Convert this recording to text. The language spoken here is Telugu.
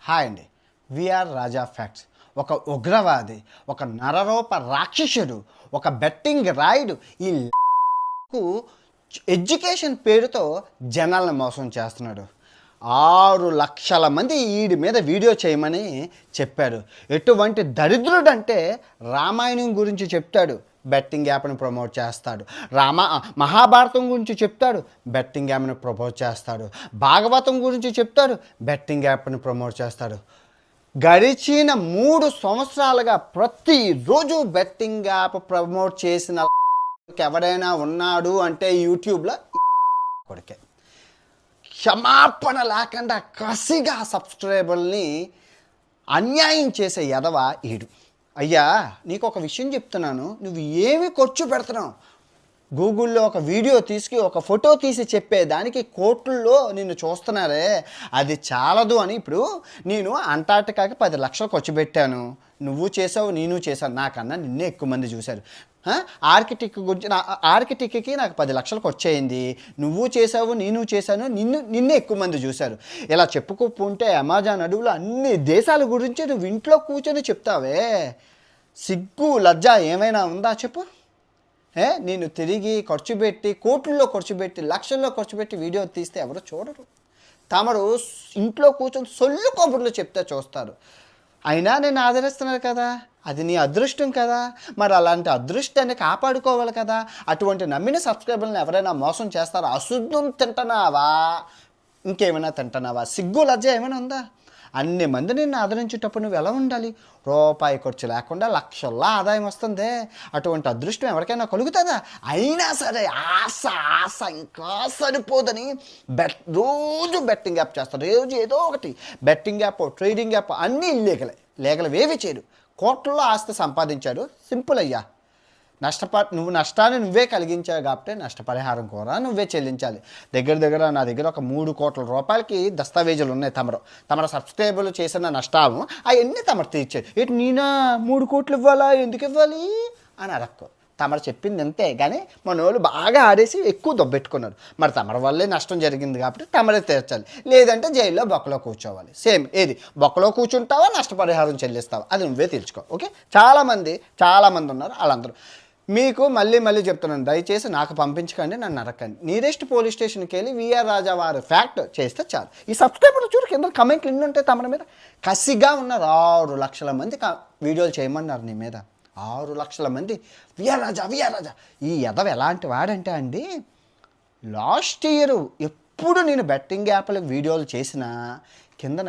హాయ్ అండి. విఆర్ రాజా ఫ్యాక్ట్స్. ఒక ఉగ్రవాది, ఒక నరరూప రాక్షసుడు, ఒక బెట్టింగ్ రాయుడు ఈ కు ఎడ్యుకేషన్ పేరుతో జనాలను మోసం చేస్తున్నాడు. 6 లక్షల మంది వీడి మీద వీడియో చేయమని చెప్పాడు. ఎటువంటి దరిద్రుడంటే రామాయణం గురించి చెప్తాడు, బెట్టింగ్ యాప్ని ప్రమోట్ చేస్తాడు. మహాభారతం గురించి చెప్తాడు, బెట్టింగ్ యాప్ని ప్రమోట్ చేస్తాడు. భాగవతం గురించి చెప్తాడు, బెట్టింగ్ యాప్ని ప్రమోట్ చేస్తాడు. గడిచిన 3 సంవత్సరాలుగా ప్రతిరోజు బెట్టింగ్ యాప్ ప్రమోట్ చేసిన ఎవరైనా ఉన్నాడు అంటే యూట్యూబ్లో కొడుకే. క్షమాపణ లేకుండా కసిగా సబ్స్క్రైబర్ని అన్యాయం చేసే ఎదవ ఈడు. అయ్యా, నీకు ఒక విషయం చెప్తున్నాను, నువ్వు ఏమి ఖర్చు పెడుతున్నావు? గూగుల్లో ఒక వీడియో తీసుకు ఒక ఫోటో తీసి చెప్పేదానికి కోట్లలో నిన్ను చూస్తున్నారే, అది చాలదు అని. ఇప్పుడు నేను అంటార్టికాకి 10 లక్షలు ఖర్చు పెట్టాను, నువ్వు చేసావు, నేను చేశాను, నాకన్నా నిన్నే ఎక్కువ మంది చూశారు. ఆర్కిటెక్ట్కి నాకు 10 లక్షలు ఖర్చు అయింది, నువ్వు చేసావు, నేను చేశాను, నిన్నే ఎక్కువ మంది చూశారు. ఇలా చెప్పుకోకుంటే అమెజాన్ అడవులు అన్ని దేశాల గురించి నువ్వు ఇంట్లో కూర్చొని చెప్తావే, సిగ్గు లజ్జ ఏమైనా ఉందా చెప్పు? నేను తిరిగి ఖర్చు పెట్టి కోట్లలో ఖర్చు పెట్టి లక్షల్లో ఖర్చు పెట్టి వీడియో తీస్తే ఎవరు చూడరు. తమరు ఇంట్లో కూర్చొని సొల్లు కబుర్లు చెప్తే చూస్తారు. అయినా నేను ఆదరిస్తున్నాను కదా, అది నీ అదృష్టం కదా. మరి అలాంటి అదృష్టాన్ని కాపాడుకోవాలి కదా. అటువంటి నమ్మిన సబ్స్క్రైబర్లను ఎవరైనా మోసం చేస్తారో, అశుద్ధం తింటున్నావా, ఇంకేమైనా తింటున్నావా, సిగ్గు లజ్జ ఏమైనా ఉందా? అన్ని మంది నిన్ను ఆదరించేటప్పుడు నువ్వు ఎలా ఉండాలి? రూపాయి ఖర్చు లేకుండా లక్షల్లో ఆదాయం వస్తుంది. అటువంటి అదృష్టం ఎవరికైనా కలుగుతుందా? అయినా సరే ఆశ ఇంకా సరిపోదని రోజు బెట్టింగ్ యాప్ చేస్తారు. రోజు ఏదో ఒకటి బెట్టింగ్ యాప్, ట్రేడింగ్ యాప్ అన్నీ లీగల్ ఏవి చేయరు. కోట్లలో ఆస్తి సంపాదించాడు. సింపుల్ అయ్యా. నువ్వు నష్టాన్ని నువ్వే కలిగించావు కాబట్టి నష్టపరిహారం కూడా నువ్వే చెల్లించాలి. దగ్గర నా దగ్గర ఒక 3 కోట్ల రూపాయలకి దస్తావేజులు ఉన్నాయి. తమరు సబ్స్క్రైబర్లు చేసిన నష్టాలు అవన్నీ తమరు తీర్చారు. ఏంటి నేనా 3 కోట్లు ఇవ్వాలా, ఎందుకు ఇవ్వాలి అని అడక్కు. తమరు చెప్పింది అంతే. కానీ మన వాళ్ళు బాగా ఆడేసి ఎక్కువ దొబ్బెట్టుకున్నారు. మరి తమరి వల్లే నష్టం జరిగింది కాబట్టి తమరే తీర్చాలి, లేదంటే జైల్లో బొక్కలో కూర్చోవాలి. సేమ్ ఏది, బొక్కలో కూర్చుంటావా, నష్టపరిహారం చెల్లిస్తావా, అది నువ్వే తీర్చుకో. ఓకే, చాలామంది ఉన్నారు. వాళ్ళందరూ మీకు మళ్ళీ చెప్తున్నాను, దయచేసి నాకు పంపించకండి, నన్ను నరకండి. నియరెస్ట్ పోలీస్ స్టేషన్కి వెళ్ళి విఆర్ రాజా వారు ఫ్యాక్ట్ చేస్తే చాలు. ఈ సబ్స్క్రైబర్లు చూడు, కింద కమెంట్లు ఎన్ని ఉంటాయి తమ మీద. కసిగా ఉన్నారు. 6 లక్షల మంది వీడియోలు చేయమన్నారు నీ మీద. 6 లక్షల మంది విఆర్ రాజా. ఈ ఎదవ ఎలాంటి వాడంటే అండి, లాస్ట్ ఇయర్ ఎప్పుడు నేను బెట్టింగ్ యాప్లకు వీడియోలు చేసినా కింద